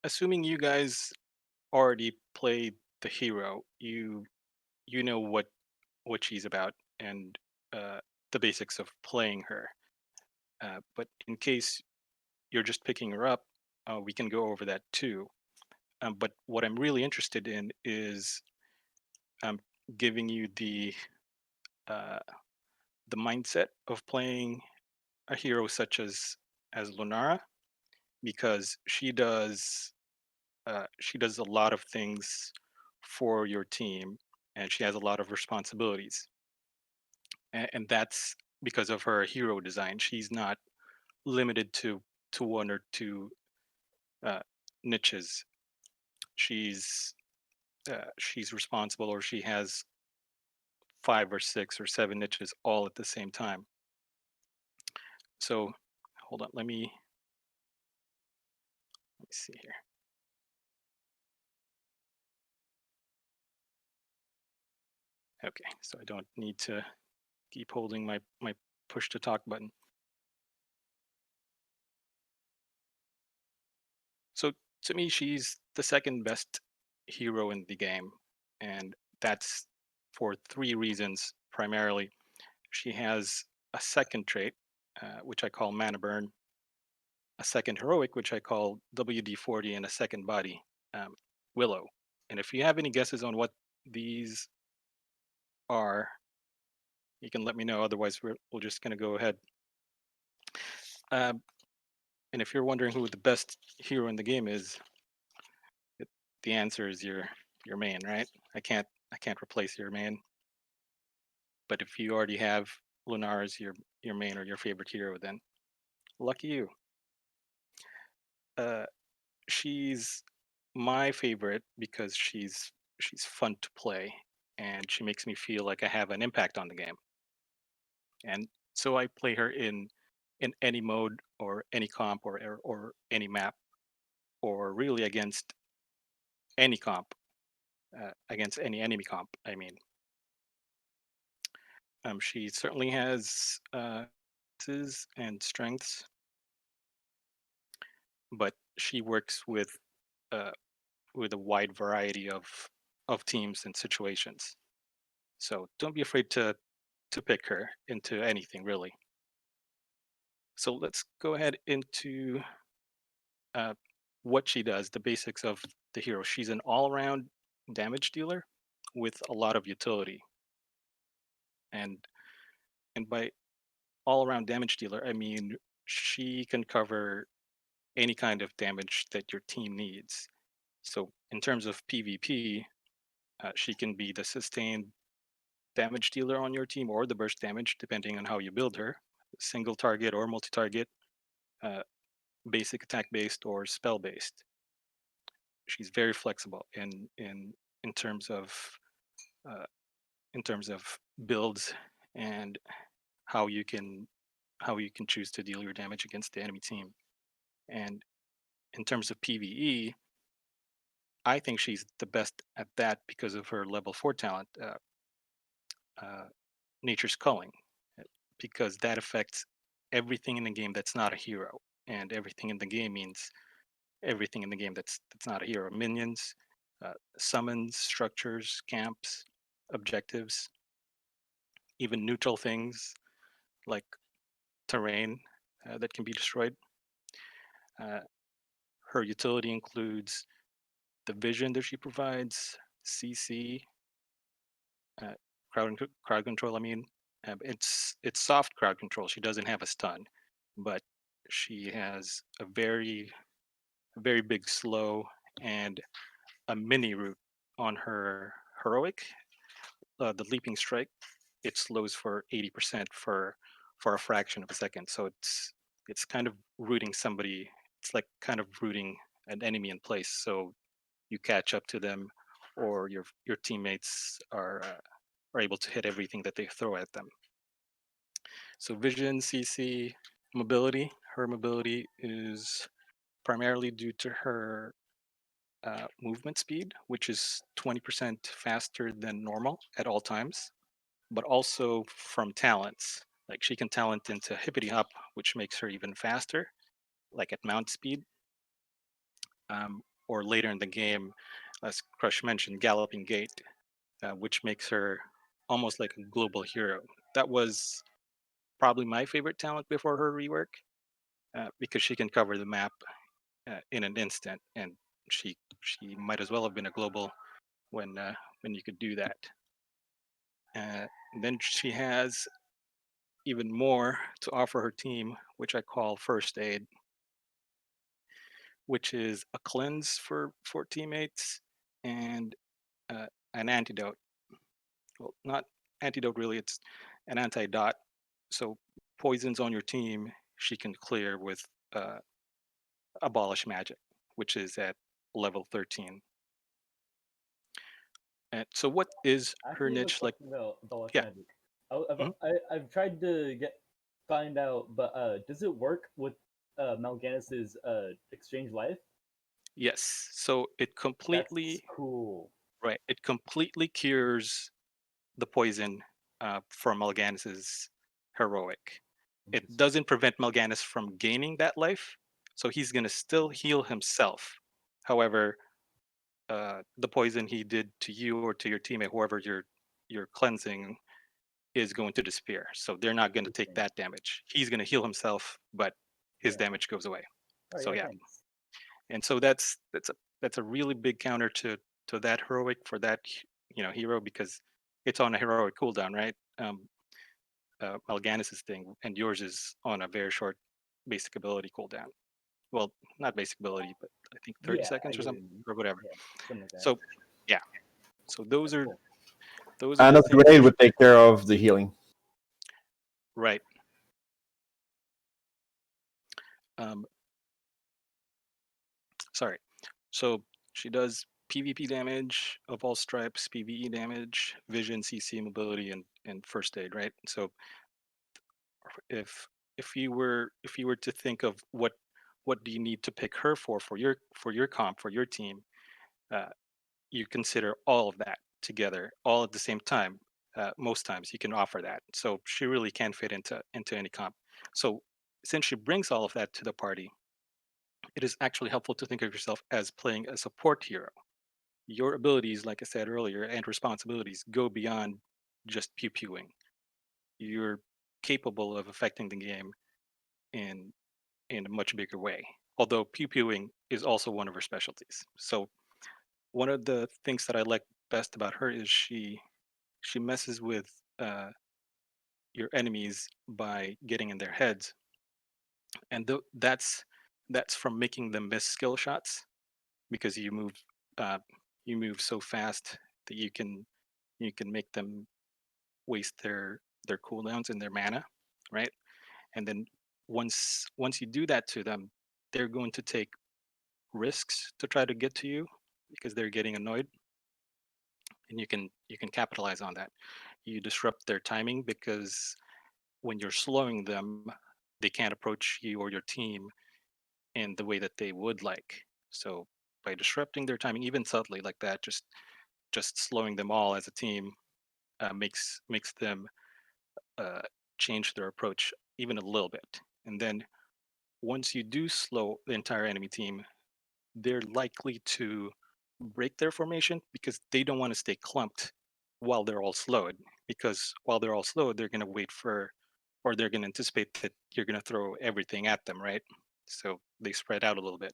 Assuming you guys already played the hero, you know what she's about and uh, the basics of playing her. But in case you're just picking her up, we can go over that too. But what I'm really interested in is um, giving you uh, the mindset of playing a hero such as Lunara, because she does a lot of things for your team, and she has a lot of responsibilities, and that's because of her hero design. She's not limited to one or two uh, niches. She's responsible, or she has five or six or seven niches all at the same time. So hold on, let me see here. Okay, so I don't need to keep holding my push to talk button. So to me, she's the second best hero in the game, and that's for three reasons primarily. She has a second trait, which I call Mana Burn, a second heroic, which I call WD-40, and a second body, um, Willow. And if you have any guesses on what these are, you can let me know. Otherwise, we're just going to go ahead. Um, and if you're wondering who the best hero in the game is, it, the answer is your main, right? I can't replace your main. But if you already have Lunar as your main or your favorite hero, then lucky you. Uh, she's my favorite because she's fun to play, and she makes me feel like I have an impact on the game. And so I play her in any mode or any comp or any map, or really against any comp, against any enemy comp. I mean, she certainly has weaknesses and strengths, but she works uh, with a wide variety of teams and situations. So don't be afraid to pick her into anything really. So let's go ahead into uh, what she does, the basics of the hero. She's an all-around damage dealer with a lot of utility, and by all-around damage dealer, I mean she can cover any kind of damage that your team needs. So in terms of PvP, she can be the sustained damage dealer on your team or the burst damage, depending on how you build her. Single target or multi target, uh, basic attack based or spell based. She's very flexible in terms of uh, in terms of builds and how you can how you can choose to deal your damage against the enemy team. And in terms of PVE, I think she's the best at that because of her level 4 talent, uh, Nature's Culling, because that affects everything in the game that's not a hero. And everything in the game means everything in the game that's not a hero. Minions, summons, structures, camps, objectives, even neutral things like terrain that can be destroyed. Uh, Her utility includes the vision that she provides, CC, uh, crowd control. I mean, it's soft crowd control. She doesn't have a stun, but she has a very big slow and a mini root on her heroic. The leaping strike, it slows for 80% for a fraction of a second. So it's kind of rooting somebody. It's like kind of rooting an enemy in place. So you catch up to them, or your teammates are able to hit everything that they throw at them. So vision, CC, mobility. Her mobility is primarily due to her movement speed, which is 20% faster than normal at all times, but also from talents. Like she can talent into hippity hop, which makes her even faster, like at mount speed. or later in the game, as Crush mentioned, Galloping Gait, which makes her almost like a global hero. That was probably my favorite talent before her rework, because she can cover the map in an instant, and she might as well have been a global when you could do that. Then she has even more to offer her team, which I call First Aid, which is a cleanse for teammates and an antidote. Well, not antidote really; it's an anti-dot. So poisons on your team, she can clear with uh, abolish magic, which is at level 13. And so, what is I her actually have a niche like? question about Abolish Yeah. Magic. Mhm. I've tried to get find out, but does it work with Mal'Gannis's exchange life? Yes. So it That's completely cool. right. It completely cures the poison for Mal'Gannis's heroic. It Interesting. doesn't prevent Mal'Ganis from gaining that life, so he's gonna still heal himself. However, the poison he did to you or to your teammate, whoever you're cleansing, is going to disappear. So they're not going to take Interesting. that damage. He's going to heal himself, but his Yeah. damage goes away. Oh So yeah. yeah, Thanks. and so that's a really big counter to that heroic for that hero, because it's on a heroic cooldown, right? Mal'Gannis's thing, and yours is on a very short basic ability cooldown. Well, not basic ability, but I think 30 Yeah, I seconds or get what something you mean. or whatever. Yeah, something like that. So yeah, so those That's are cool. those are And the a things grenade that would take care of the healing. right. Um, Sorry. So she does PvP damage of all stripes, PvE damage, vision, CC, mobility, and first aid, right? So if if you were to think of what do you need to pick her for your comp for your team, uh, you consider all of that together, all at the same time. Most times you can offer that, so she really can fit into any comp. So since she brings all of that to the party, it is actually helpful to think of yourself as playing a support hero. Your abilities, like I said earlier, and responsibilities go beyond just pew pewing. You're capable of affecting the game in in a much bigger way. Although pew pewing is also one of her specialties. So one of the things that I like best about her is she messes with your enemies by getting in their heads, and that's from making them miss skill shots, because uh, you move so fast that you can make them waste their cooldowns and their mana, right? And then once you do that to them, they're going to take risks to try to get to you because they're getting annoyed, and you can capitalize on that. You disrupt their timing because when you're slowing them, they can't approach you or your team in the way that they would like. So by disrupting their timing, even subtly like that, just slowing them all as a team makes them uh, change their approach even a little bit. And then once you do slow the entire enemy team, they're likely to break their formation because they don't want to stay clumped while they're all slowed. Because while they're all slowed, they're going to wait for, or they're going to anticipate that you're going to throw everything at them, right? So they spread out a little bit.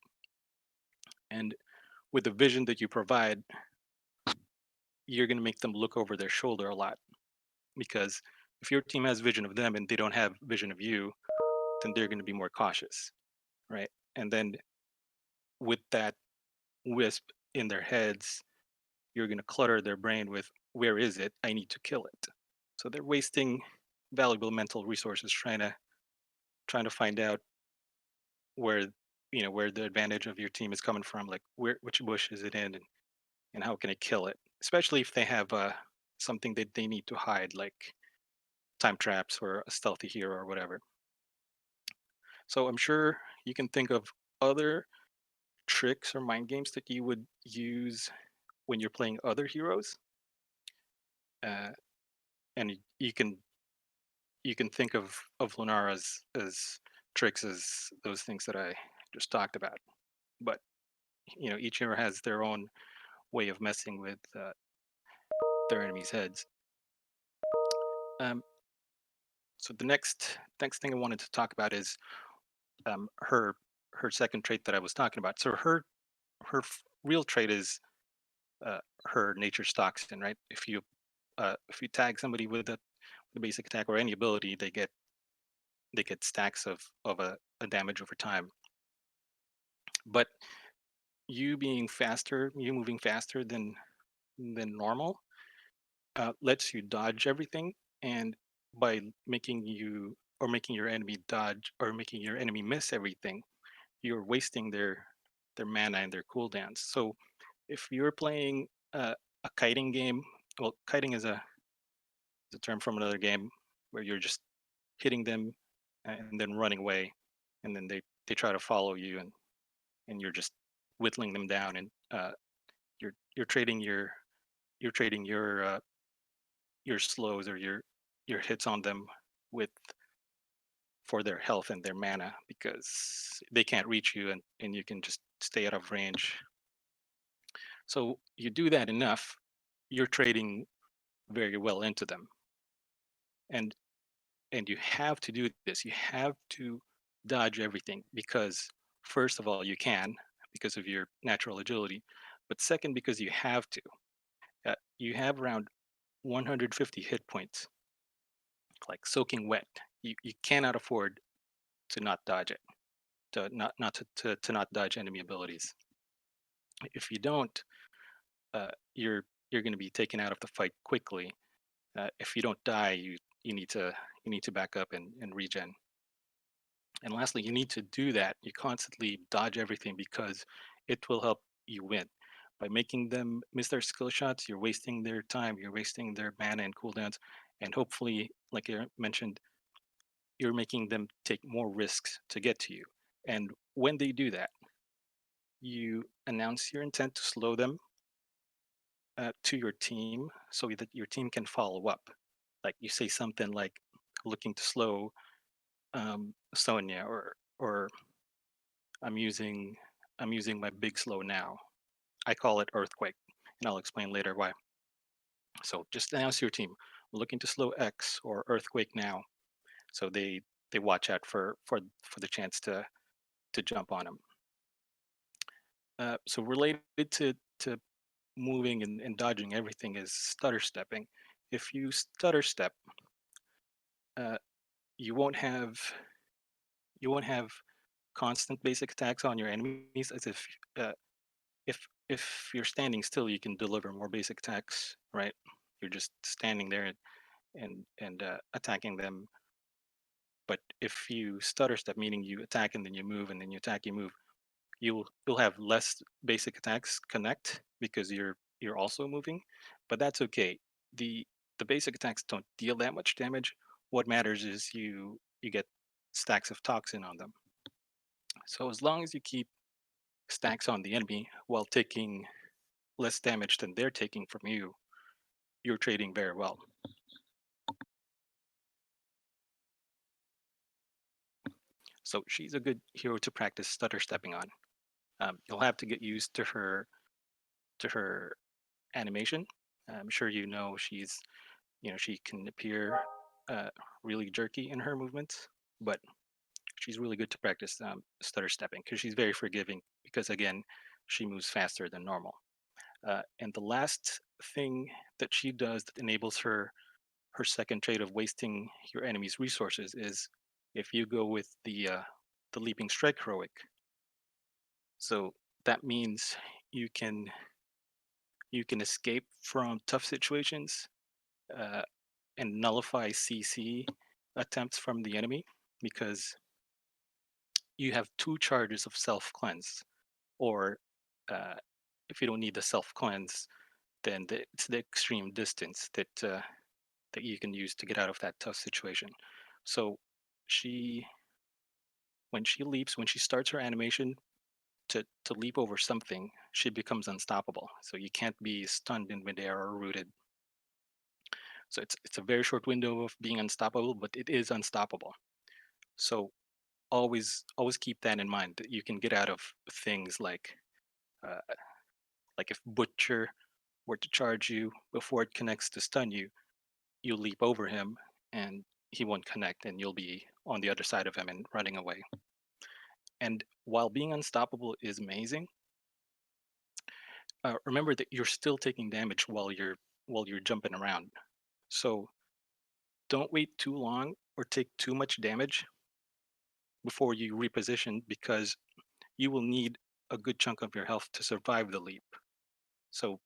And with the vision that you provide, you're going to make them look over their shoulder a lot. Because if your team has vision of them and they don't have vision of you, then they're going to be more cautious, right? And then with that wisp in their heads, you're going to clutter their brain with, where is it? I need to kill it. So they're wasting valuable mental resources trying to find out where where the advantage of your team is coming from, like which bush is it in, and how can I kill it? Especially if they have something that they need to hide, like time traps or a stealthy hero or whatever. So I'm sure you can think of other tricks or mind games that you would use when you're playing other heroes, uh, and you can think of Lunara as tricks as those things that I just talked about. But each hero has their own way of messing with their enemies' heads. Um, so the next thing I wanted to talk about is her second trait that I was talking about. So her real trait is her nature's toxin, right? If you tag somebody with the basic attack or any ability, they get stacks of a damage over time. But you moving faster than normal, lets you dodge everything, and by making your enemy dodge or making your enemy miss everything, you're wasting their mana and their cooldowns. So if you're playing a kiting game, well, kiting is a term from another game where you're just hitting them and then running away, and then they try to follow you, and you're just whittling them down, and you're trading your slows or your hits on them with for their health and their mana, because they can't reach you, and you can just stay out of range. So you do that enough, you're trading very well into them. And and you have to do this. You have to dodge everything, because first of all, you can, because of your natural agility, but second, because you have to. You have around 150 hit points, like soaking wet. You cannot afford to not dodge it, to not dodge enemy abilities. If you don't, you're going to be taken out of the fight quickly. If you don't die, you need to you need to back up and regen. And lastly, you need to do that. You constantly dodge everything, because it will help you win. By making them miss their skill shots, you're wasting their time, you're wasting their mana and cooldowns, and hopefully, like I mentioned, you're making them take more risks to get to you. And when they do that, you announce your intent to slow them to your team, so that your team can follow up. Like you say something like, looking to slow Sonia, or I'm using I'm using my big slow now. I call it earthquake, and I'll explain later why. So just announce to your team, looking to slow X or earthquake now, so they watch out for the chance to jump on them. So related to moving and dodging everything is stutter stepping. If you stutter step, uh, you won't have you won't have constant basic attacks on your enemies, as uh, if you're standing still, you can deliver more basic attacks, right? You're just standing there and attacking them. But if you stutter step, meaning you attack and then you move and then you attack, you move, you'll have less basic attacks connect, because you're also moving. But that's okay. The basic attacks don't deal that much damage. What matters is you get stacks of toxin on them. So as long as you keep stacks on the enemy while taking less damage than they're taking from you, you're trading very well. So she's a good hero to practice stutter stepping on. You'll have to get used to her animation. I'm sure she can appear uh, really jerky in her movements, but she's really good to practice stutter stepping, because she's very forgiving, because again, she moves faster than normal. And the last thing that she does that enables her second trait of wasting your enemy's resources is if you go with the leaping strike heroic. So that means you can you can escape from tough situations, uh, and nullify CC attempts from the enemy, because you have two charges of self cleanse. Or uh, if you don't need the self cleanse, then it's the extreme distance that you can use to get out of that tough situation. So she when she starts her animation to leap over something, she becomes unstoppable. So you can't be stunned in midair or rooted. So it's a very short window of being unstoppable, but it is unstoppable. So always keep that in mind, that you can get out of things like Uh, like if Butcher were to charge you before it connects to stun you, you leap over him and he won't connect, and you'll be on the other side of him and running away. And while being unstoppable is amazing, remember that you're still taking damage while you're jumping around. So don't wait too long or take too much damage before you reposition, because you will need a good chunk of your health to survive the leap. So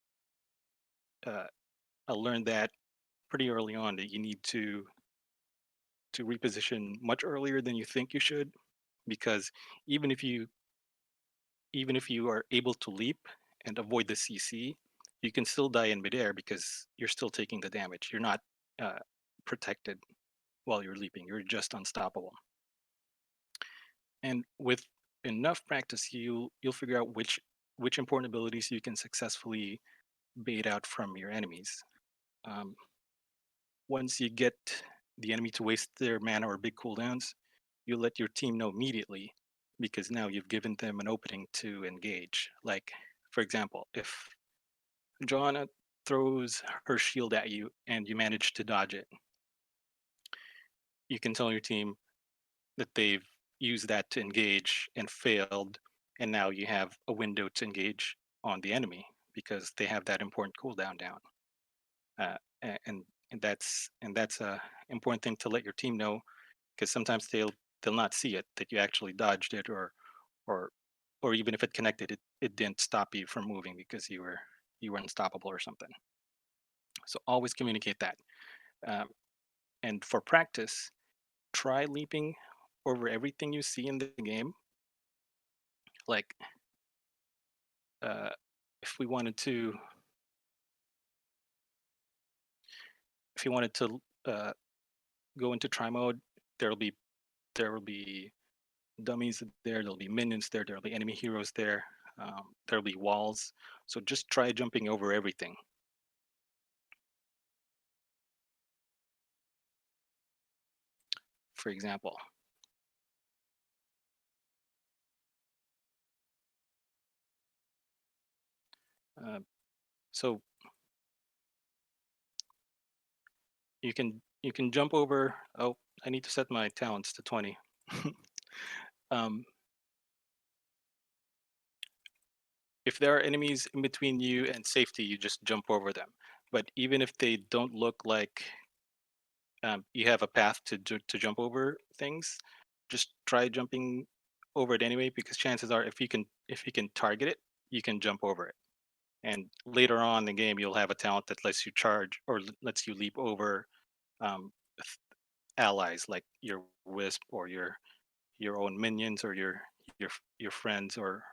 uh, I learned that pretty early on, that you need to reposition much earlier than you think you should, because even if you even if you are able to leap and avoid the CC, you can still die in midair because you're still taking the damage. You're not uh, protected while you're leaping. You're just unstoppable. And with enough practice, you'll figure out which important abilities you can successfully bait out from your enemies. Um, Once you get the enemy to waste their mana or big cooldowns, you let your team know immediately, because now you've given them an opening to engage. Like, for example, if Joanna throws her shield at you and you manage to dodge it, you can tell your team that they've used that to engage and failed, and now you have a window to engage on the enemy because they have that important cooldown down. Uh, and that's a important thing to let your team know, because sometimes they'll not see it, that you actually dodged it, or or even if it connected, it didn't stop you from moving because you were unstoppable or something. So always communicate that. Um, and for practice, try leaping over everything you see in the game. Like uh, if we wanted to, if you wanted to go into try mode, there'll be there will be dummies there. There'll be minions there. There'll be enemy heroes there. There'll be walls. So just try jumping over everything. For example, uh, so you can jump over. Oh, I need to set my talents to 20. um, if there are enemies in between you and safety, you just jump over them. But even if they don't look like you have a path to jump over things, just try jumping over it anyway, because chances are, if you can target it, you can jump over it. And later on in the game, you'll have a talent that lets you charge or lets you leap over um, allies like your wisp or your own minions or your friends or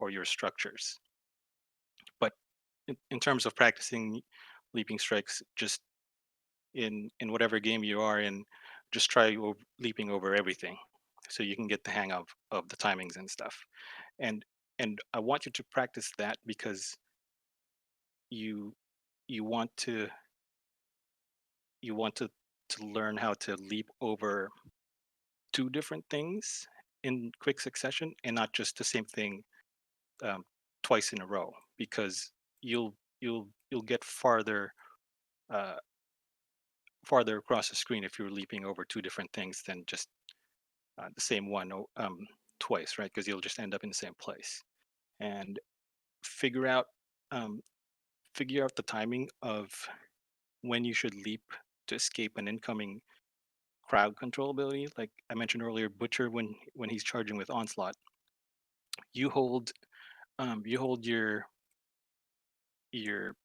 your structures. But in terms of practicing leaping strikes, just in whatever game you are in, just try leaping over everything, so you can get the hang of the timings and stuff. And I want you to practice that because you you want to you want to learn how to leap over two different things in quick succession, and not just the same thing um, twice in a row, because you'll get uh, farther across the screen if you're leaping over two different things than just the same one twice, right? Because you'll just end up in the same place. And figure out um, figure out the timing of when you should leap to escape an incoming crowd control ability. Like I mentioned earlier, Butcher, when he's charging with onslaught, you hold you hold your your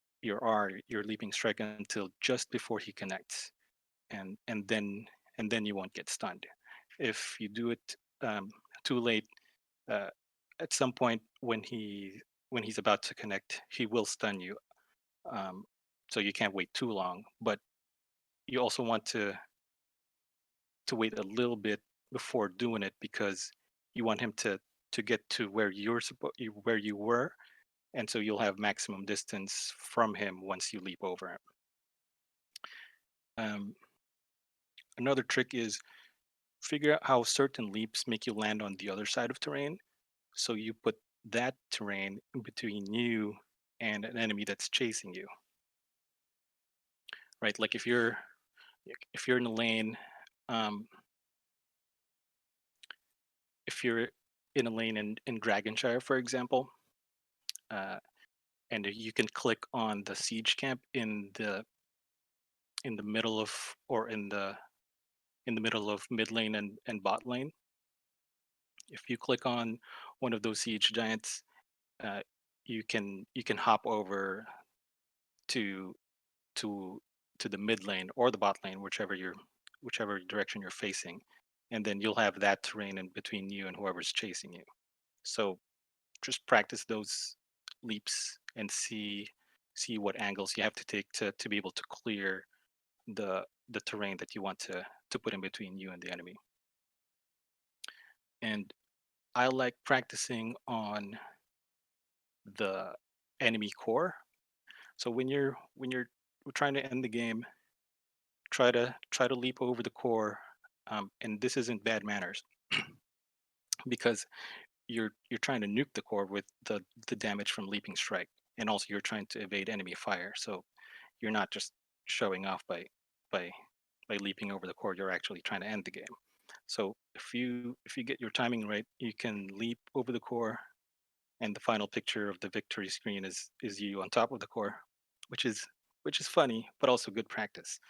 leaping strike until just before he connects, and then you won't get stunned. If you do it too late, uh, at some point when he's about to connect, he will stun you. Um, so you can't wait too long, but you also want to wait a little bit before doing it, because you want him to get to where where you were, and so you'll have maximum distance from him once you leap over him. Um, Another trick is figure out how certain leaps make you land on the other side of terrain. So you put that terrain in between you and an enemy that's chasing you, right? Like if you're in a lane, um, if you're in a lane in Dragonshire, for example, uh, and you can click on the siege camp in the middle of or in the middle of mid lane and bot lane. If you click on one of those siege giants, uh, you can hop over to to to the mid lane or the bot lane, whichever direction you're facing, and then you'll have that terrain in between you and whoever's chasing you. So just practice those leaps and see what angles you have to take to be able to clear the terrain that you want to put in between you and the enemy. And I like practicing on the enemy core. So when you're trying to end the game, try to leap over the core, and this isn't bad manners because you're trying to nuke the core with the damage from leaping strike, and also you're trying to evade enemy fire. So you're not just showing off by by leaping over the core. You're actually trying to end the game. So if you get your timing right, you can leap over the core, and the final picture of the victory screen is you on top of the core, which is which is funny, but also good practice.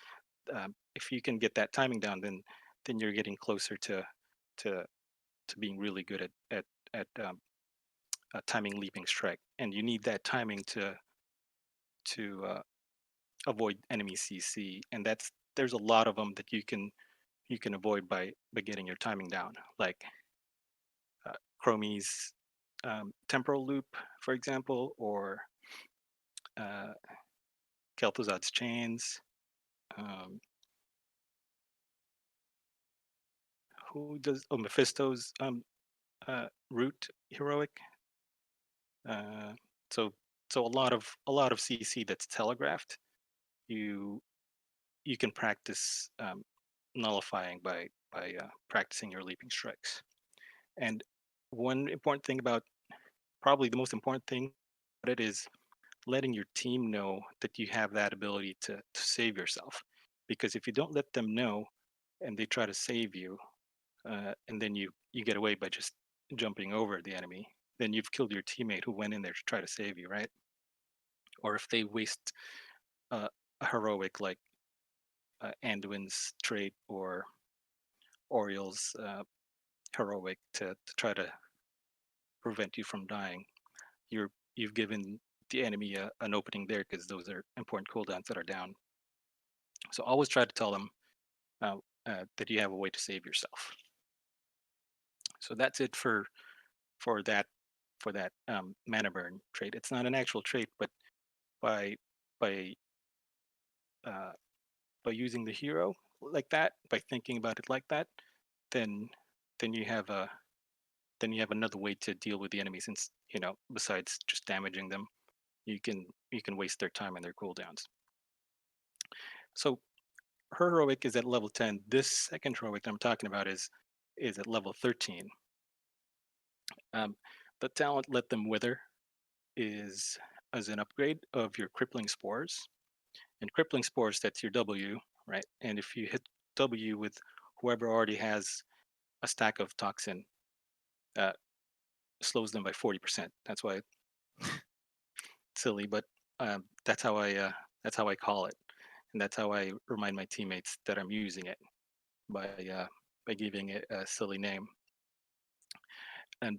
If you can get that timing down, then you're getting closer to to being really good at timing leaping strike, and you need that timing to avoid enemy CC, and there's a lot of them that you can avoid by getting your timing down, like Chromie's temporal loop, for example, or uh, Kel'Thuzad's chains. Um, who does? Oh, Mephisto's root heroic. Uh, so so a lot of CC that's telegraphed. You you can practice nullifying by practicing your leaping strikes. And one important thing about probably the most important thing about it is letting your team know that you have that ability to save yourself. Because if you don't let them know and they try to save you, and then you get away by just jumping over the enemy, then you've killed your teammate who went in there to try to save you, right? Or if they waste a heroic like Anduin's trait or Oriel's heroic to try to prevent you from dying, you've given the enemy an opening there because those are important cooldowns that are down. So always try to tell them uh, that you have a way to save yourself. So that's it for that mana burn trait. It's not an actual trait, but by by uh, by using the hero like that, by thinking about it like that, then then you have a then you have another way to deal with the enemy. Since besides just damaging them, you can waste their time and their cooldowns. So her heroic is at level 10. This second heroic that I'm talking about is at level 13. Um, the talent Let Them Wither is as an upgrade of your crippling spores. And crippling spores, that's your W, right? And if you hit W with whoever already has a stack of toxin, uh, slows them by 40%. That's why it's silly, but that's how I call it, and that's how I remind my teammates that I'm using it by uh, by giving it a silly name. And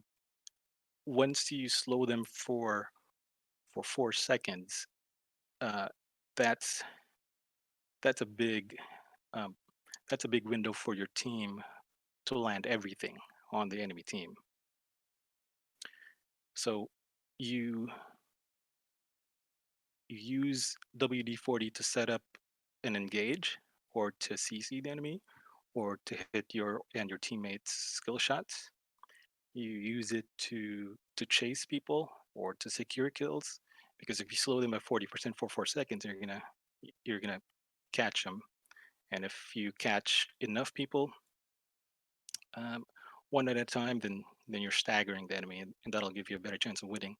once you slow them for 4 seconds, uh, that's that's a big um, that's a big window for your team to land everything on the enemy team. So you you use WD-40 to set up an engage or to CC the enemy or to hit your and your teammates skill shots. You use it to chase people or to secure kills, because if you slow them at 40% for 4 seconds, you're gonna catch them. And if you catch enough people, um, one at a time, then you're staggering the enemy, and that'll give you a better chance of winning.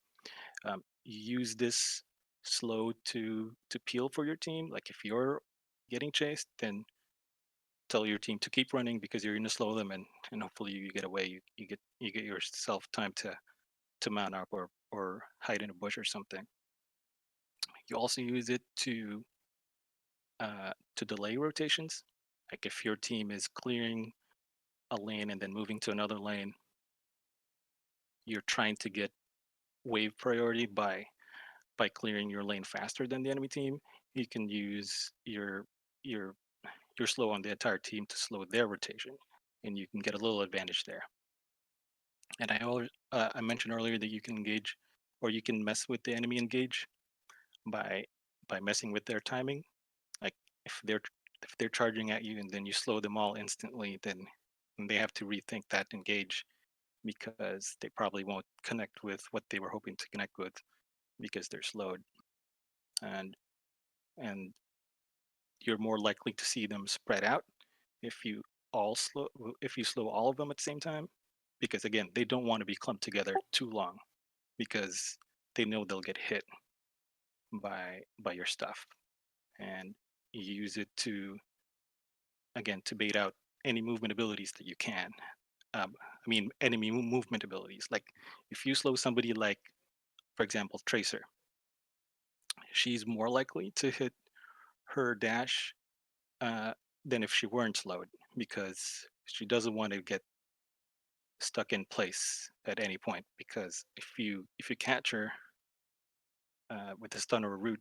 Use this slow to peel for your team. Like if you're getting chased, then tell your team to keep running because you're going to slow them, and hopefully you get away. You get yourself time to mount up or hide in a bush or something. You also use it to delay rotations. Like if your team is clearing a lane and then moving to another lane, you're trying to get wave priority by clearing your lane faster than the enemy team. You can use your your slow on the entire team to slow their rotation, and you can get a little advantage there. And I mentioned earlier that you can engage, or you can mess with the enemy engage by messing with their timing. Like if they're if they're charging at you and then you slow them all instantly, then they have to rethink that engage because they probably won't connect with what they were hoping to connect with because they're slowed. And and you're more likely to see them spread out if you if you slow all of them at the same time, because again they don't want to be clumped together too long because they know they'll get hit by your stuff. And you use it to, again, to bait out any movement abilities that you can. I mean enemy movement abilities. Like if you slow somebody, like for example Tracer, she's more likely to hit her dash uh, than if she weren't slowed, because she doesn't want to get stuck in place at any point. Because if you catch her with a stun or a root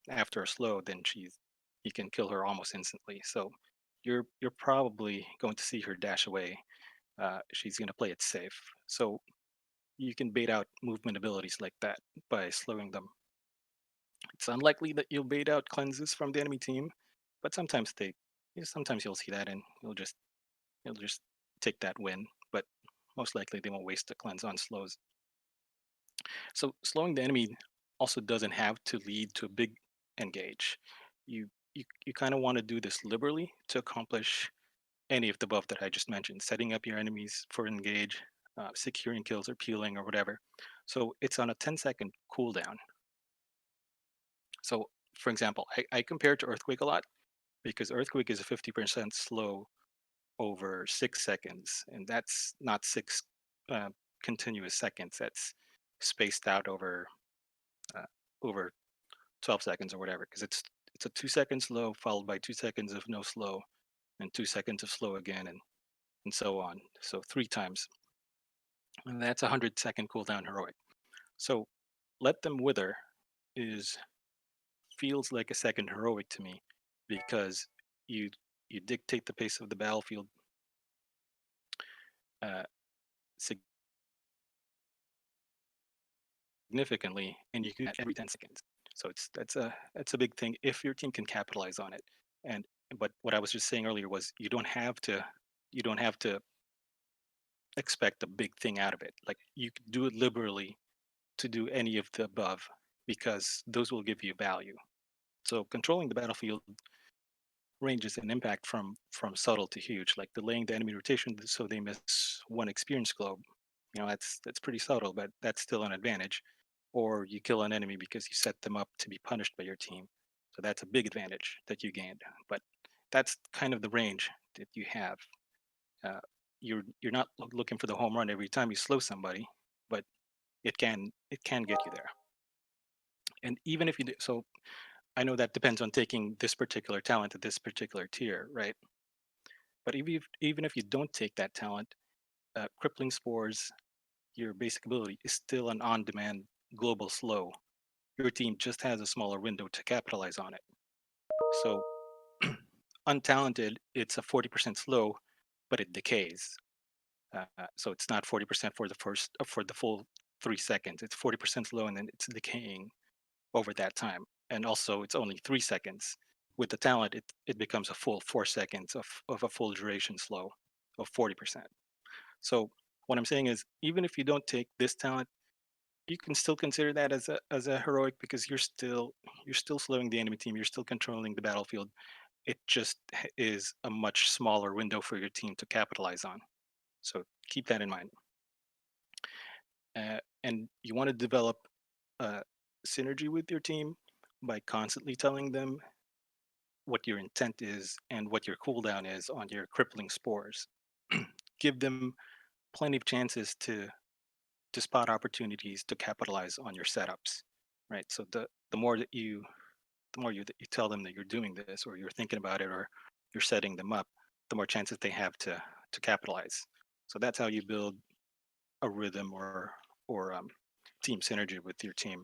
after a slow, then you can kill her almost instantly. So you're probably going to see her dash away. She's going to play it safe. So you can bait out movement abilities like that by slowing them. It's unlikely that you'll bait out cleanses from the enemy team, but sometimes you'll see that and you'll just take that win. But most likely they won't waste a cleanse on slows. So slowing the enemy also doesn't have to lead to a big engage. You kind of want to do this liberally to accomplish any of the above that I just mentioned, setting up your enemies for engage, securing kills or peeling or whatever. So it's on a 10-second cooldown. So for example, I compare it to Earthquake a lot because Earthquake is a 50% slow over 6 seconds, and that's not six uh, continuous seconds. That's spaced out uh, over 12 seconds or whatever, because it's a 2 second slow followed by 2 seconds of no slow and 2 seconds of slow again, and so on. So three times, and that's a 100-second cooldown heroic. So let them wither is feels like a second heroic to me because you you dictate the pace of the battlefield uh, significantly, and you can do that every 10 seconds. So that's a big thing if your team can capitalize on it. And but what I was just saying earlier was you don't have to expect a big thing out of it. Like you can do it liberally to do any of the above because those will give you value. So controlling the battlefield ranges in impact from subtle to huge, like delaying the enemy rotation so they miss one experience globe. That's pretty subtle, but that's still an advantage. Or you kill an enemy because you set them up to be punished by your team. So that's a big advantage that you gained. But that's kind of the range that you have. Uh, you're not looking for the home run every time you slow somebody, but it can get you there. And even if you do, so I know that depends on taking this particular talent at this particular tier, right? But even if you don't take that talent, crippling spores, your basic ability, is still an on-demand global slow. Your team just has a smaller window to capitalize on it. So untalented, it's a 40% slow, but it decays. So it's not 40% for the full 3 seconds. It's 40% slow and then it's decaying over that time. And also it's only 3 seconds. With the talent, it becomes a full 4 seconds of a full duration slow of 40%. So what I'm saying is even if you don't take this talent, you can still consider that as a heroic because you're still slowing the enemy team, you're still controlling the battlefield. It just is a much smaller window for your team to capitalize on. So keep that in mind. And you want to develop uh, synergy with your team by constantly telling them what your intent is and what your cooldown is on your crippling spores. Give them plenty of chances to spot opportunities to capitalize on your setups, right? So the more that you tell them that you're doing this or you're thinking about it or you're setting them up, the more chances they have to capitalize. So that's how you build a rhythm or team synergy with your team.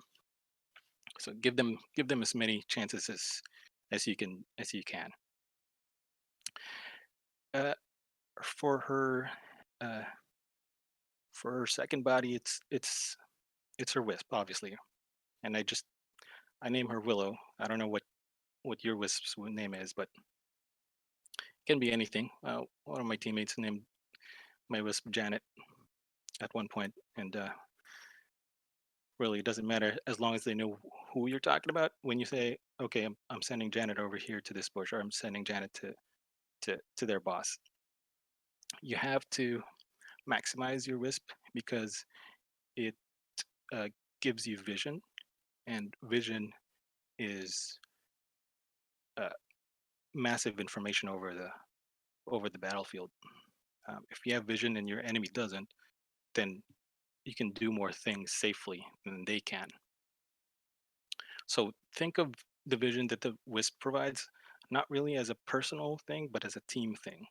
So give them as many chances as you can. Uh, for her uh, for her second body, it's her wisp, obviously, and I name her Willow. I don't know what your wisp's name is, but it can be anything. One of my teammates named my wisp Janet at one point, and really it doesn't matter as long as they know who you're talking about. When you say, "Okay, I'm sending Janet over here to this bush," or "I'm sending Janet to their boss," you have to maximize your wisp because it uh, gives you vision, and vision is uh, massive information over the battlefield. If you have vision and your enemy doesn't, then you can do more things safely than they can. So think of the vision that the wisp provides not really as a personal thing, but as a team thing.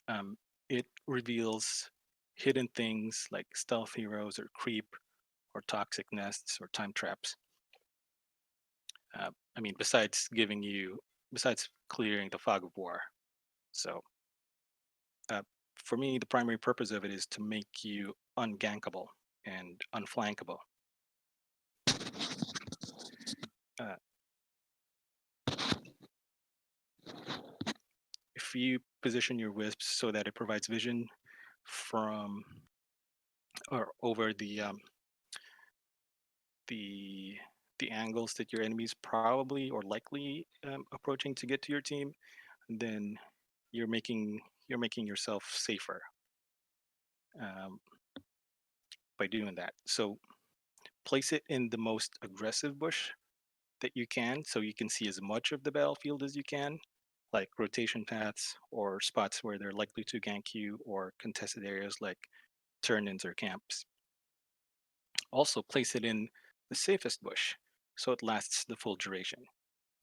Um, it reveals hidden things like stealth heroes or creep or toxic nests or time traps. I mean, besides clearing the fog of war. So uh, for me, the primary purpose of it is to make you ungankable and unflankable. Uh, if you position your wisps so that it provides vision from or over the the angles that your enemy's probably or likely approaching to get to your team, then you're making you're making yourself safer um, by doing that. So place it in the most aggressive bush that you can, so you can see as much of the battlefield as you can, like rotation paths or spots where they're likely to gank you, or contested areas like turn-ins or camps. Also, place it in the safest bush so it lasts the full duration.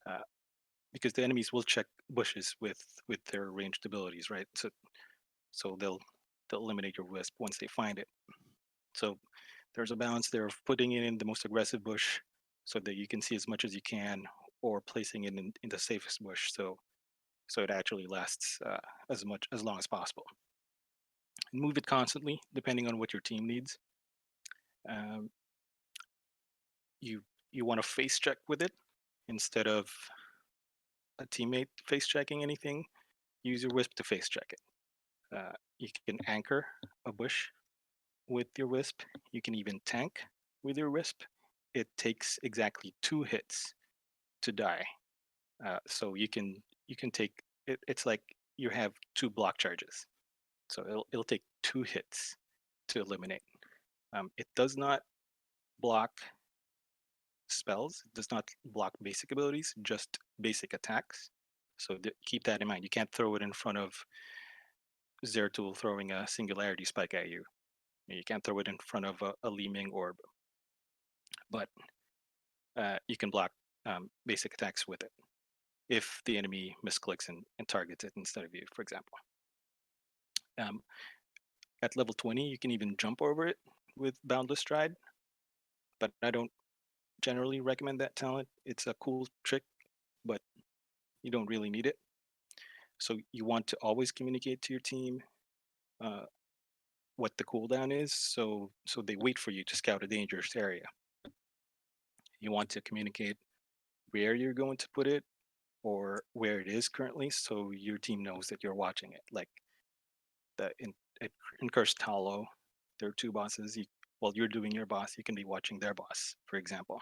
Uh, because the enemies will check bushes with their ranged abilities, right? So they'll eliminate your wisp once they find it. So there's a balance there of putting it in the most aggressive bush so that you can see as much as you can, or placing it in the safest bush so it actually lasts as long as possible. And move it constantly depending on what your team needs. Um, you you want to face check with it instead of a teammate face checking anything. Use your wisp to face check it. You can anchor a bush with your wisp. You can even tank with your wisp. It takes exactly 2 hits to die. So you can take it. It's like you have 2 block charges. So it'll take 2 hits to eliminate. It does not block spells. It does not block basic abilities, just basic attacks. So keep that in mind. You can't throw it in front of Zeratul throwing a singularity spike at you. You can't throw it in front of a Li-Ming orb, but you can block basic attacks with it if the enemy misclicks and targets it instead of you, for example. Um, at level 20, you can even jump over it with Boundless Stride, but I don't generally recommend that talent. It's a cool trick, but you don't really need it. So you want to always communicate to your team uh, what the cooldown is, so they wait for you to scout a dangerous area. You want to communicate where you're going to put it or where it is currently, so your team knows that you're watching it. Like the in Cursed Hollow, there are 2 bosses. While you're doing your boss, you can be watching their boss, for example.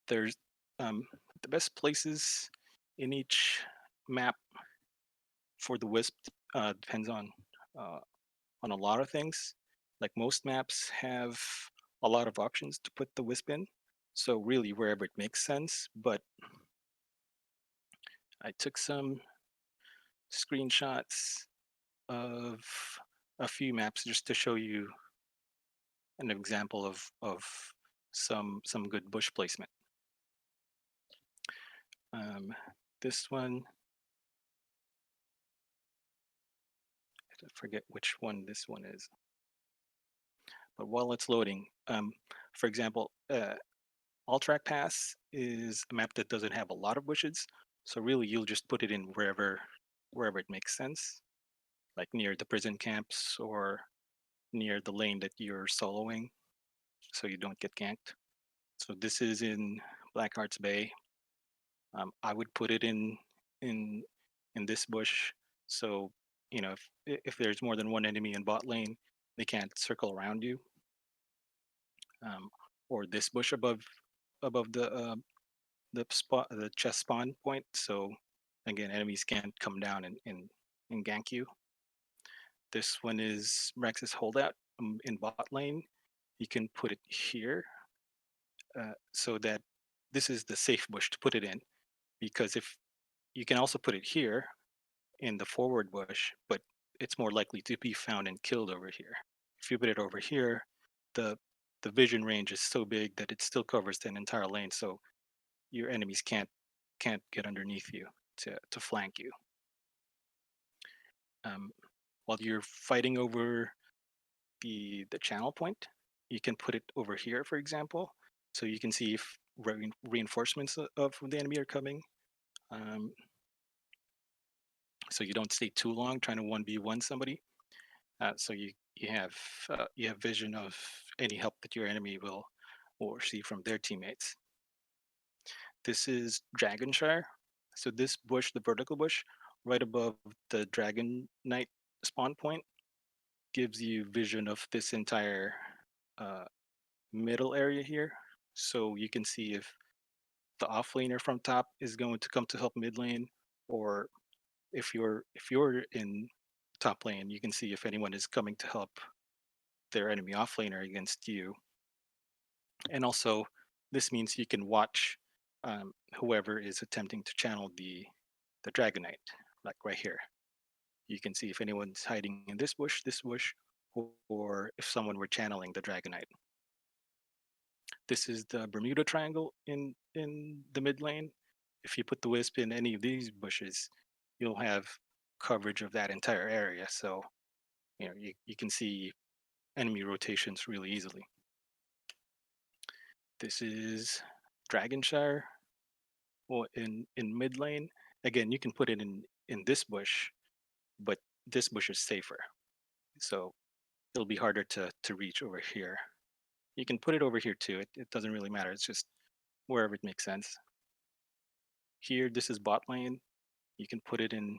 There's the best places in each map for the wisp, depends uh, on a lot of things. Like most maps have a lot of options to put the wisp in, so really wherever it makes sense. But I took some screenshots of a few maps just to show you an example of some good bush placement. Um, this one, I forget which one this one is, but while it's loading, for example, All Track Pass is a map that doesn't have a lot of bushes, so really you'll just put it in wherever it makes sense, like near the prison camps or near the lane that you're soloing, so you don't get ganked. So this is in Blackheart's Bay. I would put it in in this bush, so if there's more than one enemy in bot lane, they can't circle around you. Or this bush above the spot, the chest spawn point, so again enemies can't come down and gank you. This one is Rex's Holdout, in bot lane. You can put it here, so that this is the safe bush to put it in, because if you can also put it here in the forward bush, but it's more likely to be found and killed over here. If you put it over here, the the vision range is so big that it still covers the entire lane, so your enemies can't get underneath you to flank you. Um, while you're fighting over the channel point, you can put it over here, for example, so you can see if reinforcements of the enemy are coming. Um, so you don't stay too long trying to 1v1 somebody. So you have vision of any help that your enemy will receive from their teammates. This is Dragonshire. So this bush, the vertical bush, right above the Dragon Knight spawn point, gives you vision of this entire uh, middle area here. So you can see if the offlaner from top is going to come to help mid lane, or if you're in top lane, you can see if anyone is coming to help their enemy offlaner against you. And also, this means you can watch whoever is attempting to channel the Dragonite, like right here. You can see if anyone's hiding in this bush, or if someone were channeling the Dragonite. This is the Bermuda Triangle in the mid lane. If you put the Wisp in any of these bushes, you'll have coverage of that entire area. So you can see enemy rotations really easily. This is Dragonshire, or in mid lane. Again, you can put it in this bush, but this bush is safer, so it'll be harder to reach over here. You can put it over here too. It doesn't really matter. It's just wherever it makes sense. Here, this is bot lane. You can put it in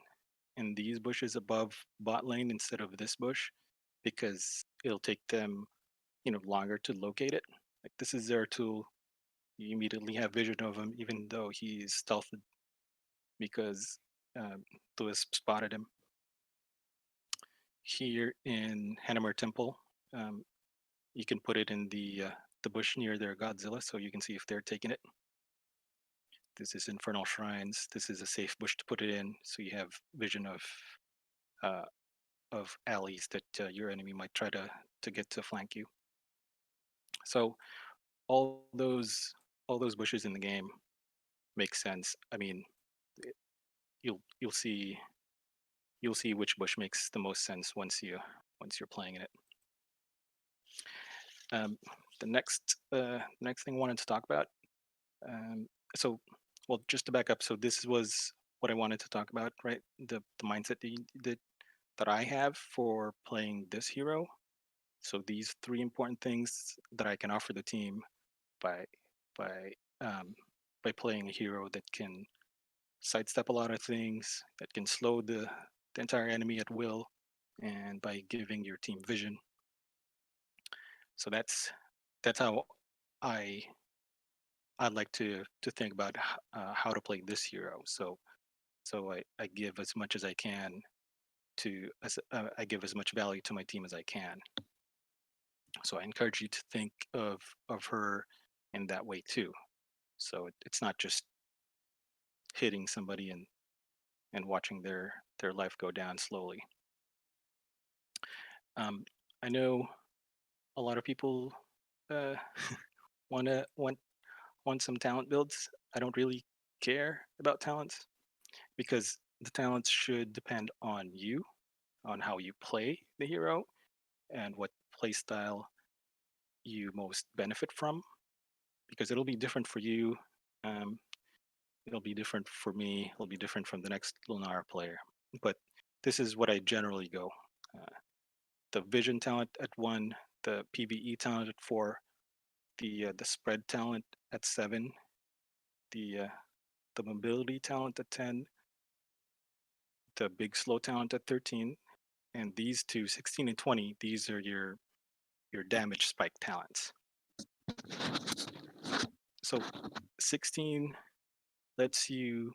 these bushes above bot lane instead of this bush, because it'll take them longer to locate it. Like this is their tool. You immediately have vision of him, even though he's stealthed, because the wisp spotted him. Here in Hanamur Temple, um, you can put it in the bush near their Godzilla, so you can see if they're taking it. This is Infernal Shrines. This is a safe bush to put it in, so you have vision uh, of alleys that your enemy might try to get to flank you. So all those bushes in the game make sense. I mean, you'll see which bush makes the most sense once you're playing in it. Um, the next thing I wanted to talk about. Um, so, well, just to back up, so this was what I wanted to talk about, right? The mindset that I have for playing this hero. So these three important things that I can offer the team by by um, by playing a hero that can sidestep a lot of things, that can slow the entire enemy at will, and by giving your team vision. So that's how I I'd like to think about how to play this hero. So So I give as much as I can I give as much value to my team as I can. So I encourage you to think of her in that way too. So it's not just hitting somebody and watching their life go down slowly. Um, I know a lot of people uh, wanna want some talent builds. I don't really care about talents because the talents should depend on you, on how you play the hero, and what play style you most benefit from. Because it'll be different for you. Um, it'll be different for me. It'll be different from the next Lunara player. But this is what I generally go. Uh, the vision talent at 1, the PVE talent at 4, the spread talent at 7, the the mobility talent at 10, the big slow talent at 13, and these two, 16 and 20, these are your damage spike talents. So 16 lets you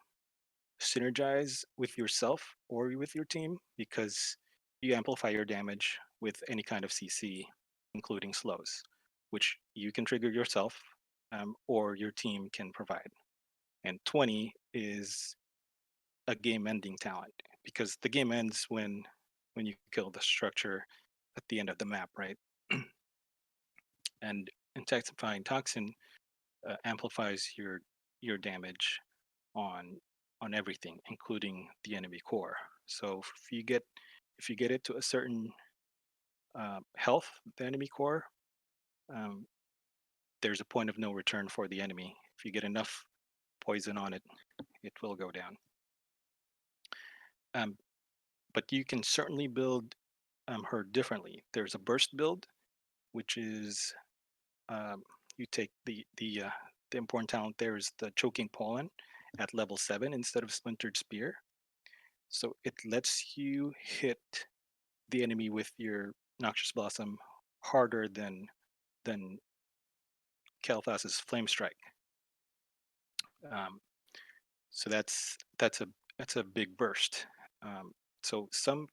synergize with yourself or with your team because you amplify your damage with any kind of CC, including slows, which you can trigger yourself or your team can provide. And 20 is a game ending talent because the game ends when you kill the structure at the end of the map, right? And intensifying toxin amplifies your damage on on everything, including the enemy core. So if you get it to a certain health, the enemy core, um, there's a point of no return for the enemy. If you get enough poison on it, it will go down. Um, but you can certainly build her differently. There's a burst build, which is um, you take the important talent there is the choking pollen at level 7 instead of splintered spear. So it lets you hit the enemy with your Noxious Blossom harder than Kael'thas's Flame Strike. Um, so that's a big burst. Um, so some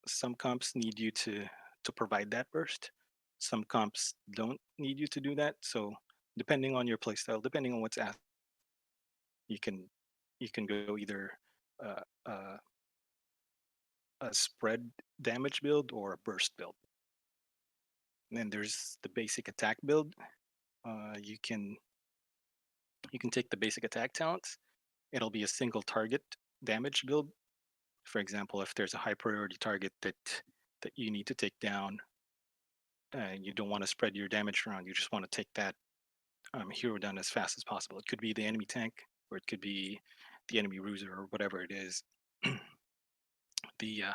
some comps need you to provide that burst. Some comps don't need you to do that. So depending on your playstyle, depending on what's asked, you can you can go either uh, uh, a spread damage build or a burst build. And then there's the basic attack build. Uh, you can you can take the basic attack talents. It'll be a single target damage build. For example, if there's a high priority target that you need to take down, and you don't want to spread your damage around, you just want to take that hero down as fast as possible. It could be the enemy tank, or it could be the enemy ruser, or whatever it is. the uh,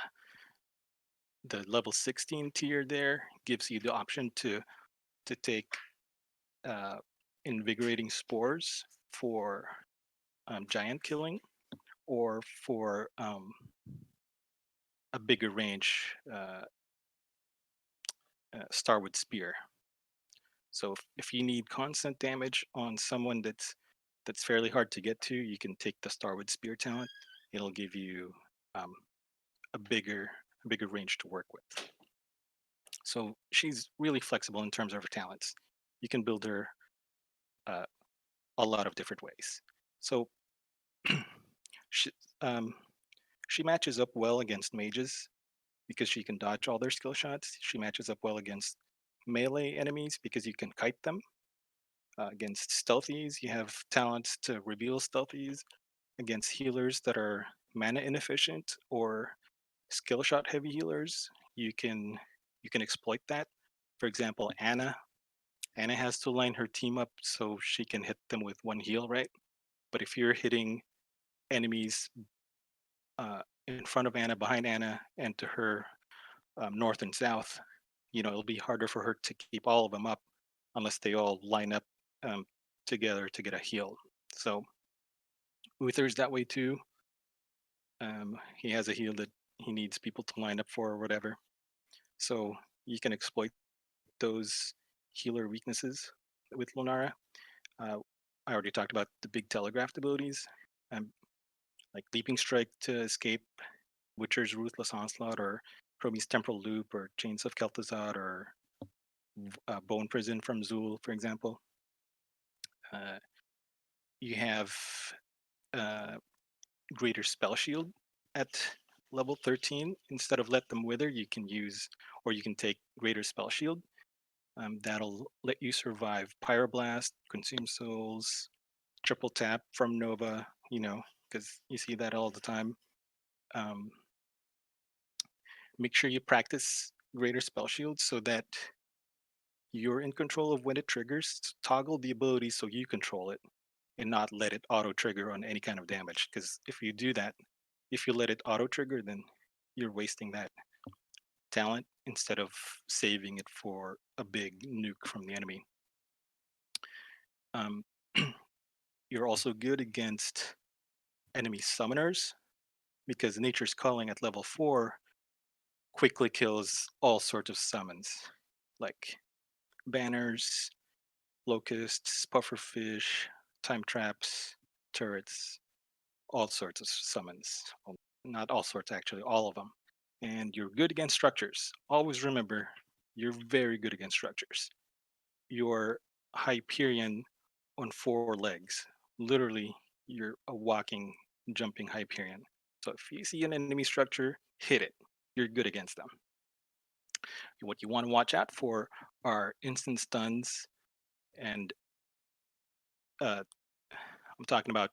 the level 16 tier there gives you the option to take uh, invigorating spores for giant killing or for a bigger range Starwood Spear. So if you need constant damage on someone that's fairly hard to get to, you can take the Starwood Spear talent. It'll give you um, a bigger range to work with. So she's really flexible in terms of her talents. You can build her uh, a lot of different ways. So she, um, she matches up well against mages because she can dodge all their skill shots. She matches up well against melee enemies because you can kite them. Against stealthies, you have talents to reveal stealthies. Against healers that are mana inefficient or skill shot heavy healers, you can exploit that. For example, Anna. Anna has to line her team up so she can hit them with one heal, right? But if you're hitting enemies in front of Anna, behind Anna, and to her north and south, it'll be harder for her to keep all of them up unless they all line up um, together to get a heal. So Uther's that way too. He has a heal that he needs people to line up for or whatever. So you can exploit those healer weaknesses with Lunara. Uh, I already talked about the big telegraphed abilities. um, like Leaping Strike to escape Witcher's Ruthless Onslaught, or Chrome's Temporal Loop, or Chains of Kel'Thuzad, or Bone Prison from Zool, for example. Uh, you have uh, Greater Spell Shield at level 13. Instead of Let Them Wither, you can use, or you can take Greater Spell Shield. That'll let you survive Pyroblast, Consume Souls, Triple Tap from Nova, because you see that all the time. Um, Make sure you practice Greater Spell Shield so that you're in control of when it triggers. Toggle the ability so you control it and not let it auto trigger on any kind of damage. Because if you do that, if you let it auto trigger, then you're wasting that talent instead of saving it for a big nuke from the enemy. Um, you're also good against enemy summoners because Nature's Calling at level 4 quickly kills all sorts of summons like banners, locusts, pufferfish, time traps, turrets, all sorts of summons. Well, not all sorts, actually, all of them. And you're good against structures. Always remember, you're very good against structures. You're Hyperion on 4 legs. Literally, you're a walking, jumping Hyperion. So if you see an enemy structure, hit it. You're good against them. What you want to watch out for are instant stuns, and uh, I'm talking about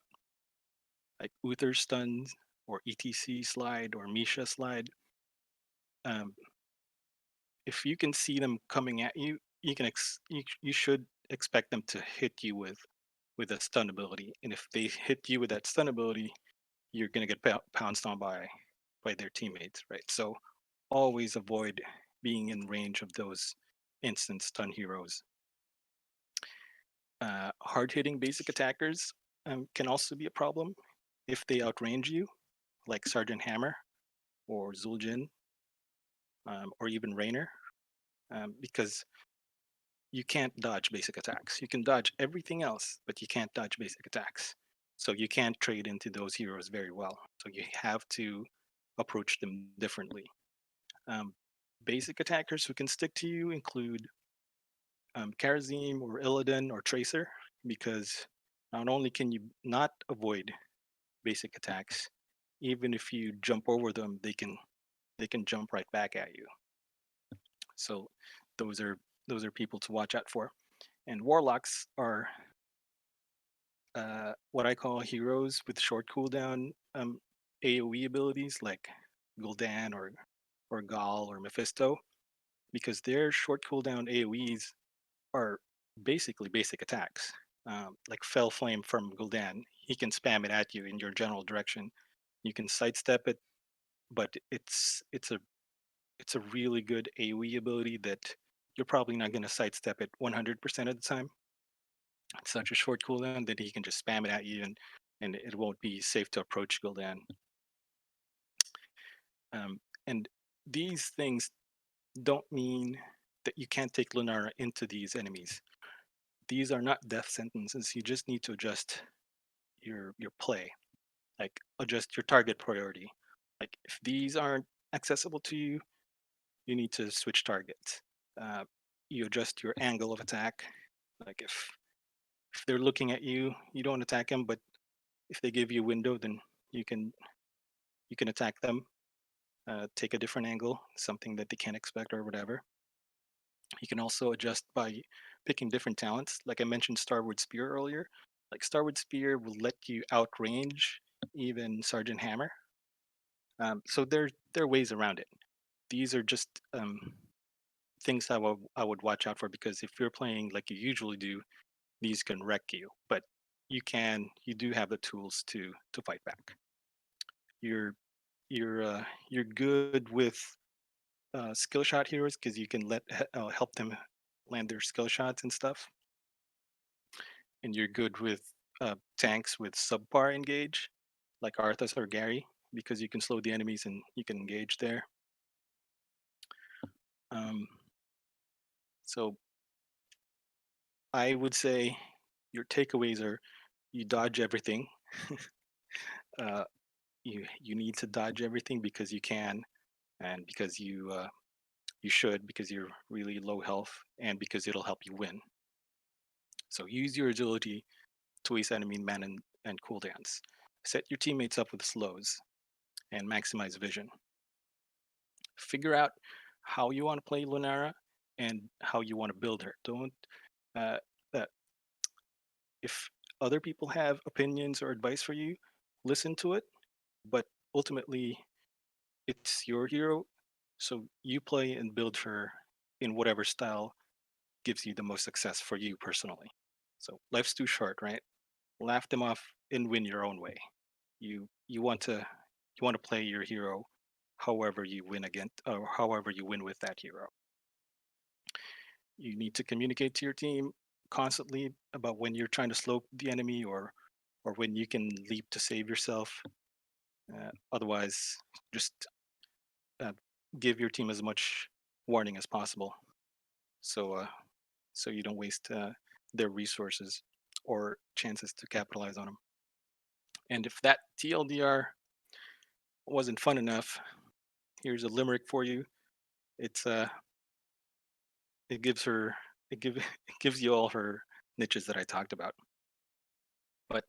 like Uther stuns or ETC slide or Misha slide. Um, if you can see them coming at you, you should expect them to hit you with a stun ability. And if they hit you with that stun ability, you're gonna get pounced on by their teammates, right? So always avoid being in range of those instant stun heroes. Hard hitting basic attackers can also be a problem if they outrange you, like Sergeant Hammer or Zul'jin, or even Raynor, because you can't dodge basic attacks. You can dodge everything else, but you can't dodge basic attacks. So you can't trade into those heroes very well. So you have to approach them differently. Um, Basic attackers who can stick to you include Karazim or Illidan or Tracer, because not only can you not avoid basic attacks, even if you jump over them, they can jump right back at you. So those are those are people to watch out for. And warlocks are what I call heroes with short cooldown AOE abilities like Gul'dan or Gal or Mephisto, because their short cooldown AOEs are basically basic attacks. Like Fell Flame from Gul'dan, he can spam it at you in your general direction. You can sidestep it, but it's a really good AOE ability that you're probably not going to sidestep it 100% of the time. It's such a short cooldown that he can just spam it at you, and it won't be safe to approach Gul'dan. And these things don't mean that you can't take Lunara into these enemies. These are not death sentences. You just need to adjust your play, like adjust your target priority. Like if these aren't accessible to you, you need to switch targets. Uh, you adjust your angle of attack. Like if they're looking at you, you don't attack them, but if they give you a window, then you can you can attack them. Take a different angle, something that they can't expect or whatever. You can also adjust by picking different talents. Like I mentioned, Starward Spear earlier. Like Starward Spear will let you outrange even Sergeant Hammer. So there are ways around it. These are just things I would watch out for, because if you're playing like you usually do, these can wreck you. But you do have the tools to fight back. You're you're good with skill shot heroes because you can help them land their skill shots and stuff, and you're good with tanks with subpar engage, like Arthas or Gary, because you can slow the enemies and you can engage there. Um, so I would say your takeaways are: you dodge everything, Uh, you need to dodge everything because you can, and because you should, because you're really low health, and because it'll help you win. So use your agility to waste enemy mana and cooldowns. Set your teammates up with slows and maximize vision. Figure out how you want to play Lunara and how you want to build her. Don't uh, uh, if other people have opinions or advice for you, listen to it. But ultimately, it's your hero, so you play and build her in whatever style gives you the most success for you personally. So life's too short, right? Laugh them off and win your own way. You want to play your hero however you win against or however you win with that hero. You need to communicate to your team constantly about when you're trying to slow the enemy or when you can leap to save yourself. Otherwise, just uh, give your team as much warning as possible, so so you don't waste their resources or chances to capitalize on them. And if that TLDR wasn't fun enough, here's a limerick for you. It's it gives her it gives you all her niches that I talked about. But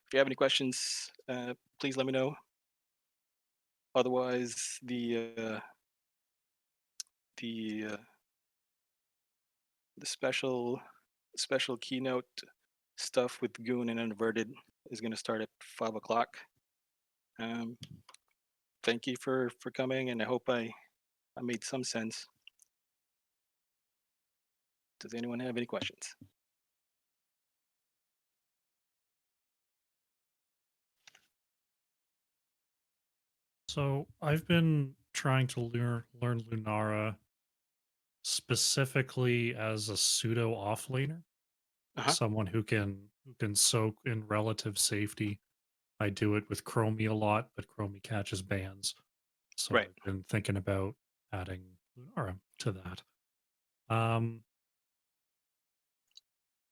if you have any questions, please let me know. Otherwise, the the special keynote stuff with Goon and Inverted is going to start at 5 o'clock. Um, Thank you for coming, and I hope I made some sense. Does anyone have any questions? So I've been trying to learn Lunara specifically as a pseudo offlaner, Uh huh. someone who can soak in relative safety. I do it with Chromie a lot, but Chromie catches bans. So Right. I've been thinking about adding Lunara to that. Um,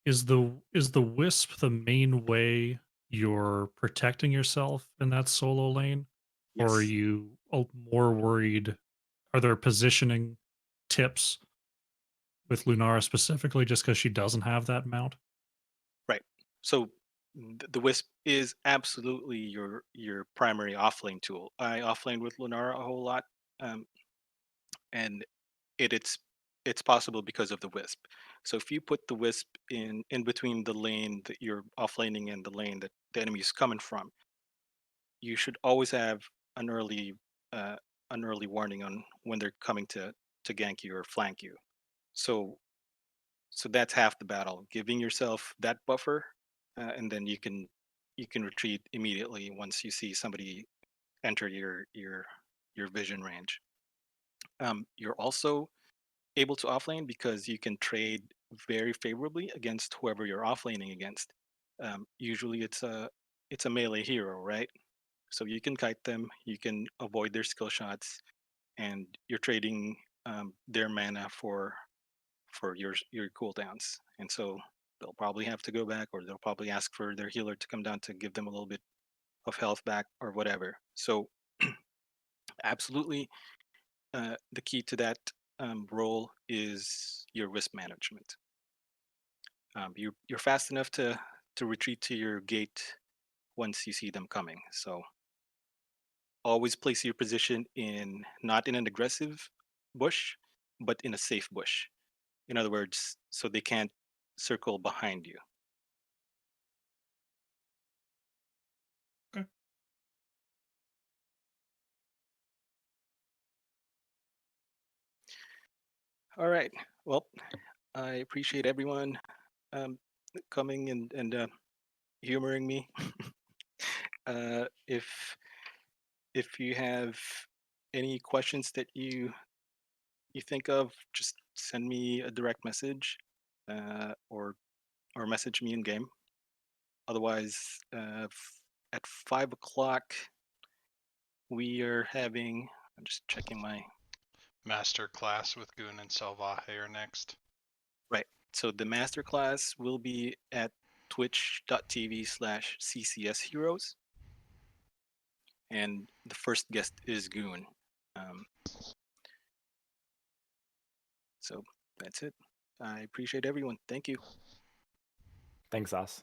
is the Wisp the main way you're protecting yourself in that solo lane, or are Yes. you more worried? Are there positioning tips with Lunara specifically just because she doesn't have that mount? Right. So the Wisp is absolutely your primary offlane tool. I offlane with Lunara a whole lot, um, and it's possible because of the Wisp. So if you put the Wisp in between the lane that you're offlaning and the lane that the enemy is coming from, you should always have an early uh, an early warning on when they're coming to gank you or flank you. So so that's half the battle, giving yourself that buffer, and then you can retreat immediately once you see somebody enter your vision range. You're also able to offlane because you can trade very favorably against whoever you're offlaning against. Usually it's a melee hero, right? So you can kite them, you can avoid their skill shots, and you're trading their mana for your cooldowns. And so they'll probably have to go back, or they'll probably ask for their healer to come down to give them a little bit of health back, or whatever. So absolutely, the key to that role is your risk management. You're fast enough to retreat to your gate once you see them coming. So always place your position in not in an aggressive bush, but in a safe bush. In other words, so they can't circle behind you. Okay. All right. Well, I appreciate everyone um, coming and humoring me. If you have any questions that you think of, just send me a direct message, or message me in game. Otherwise, at 5 o'clock we are having. I'm just checking my Master class with Goon and Salvaje are next. right. So the master class will be at twitch.tv/CCS Heroes. and the first guest is Goon. So that's it. I appreciate everyone. Thank you. Thanks, Os.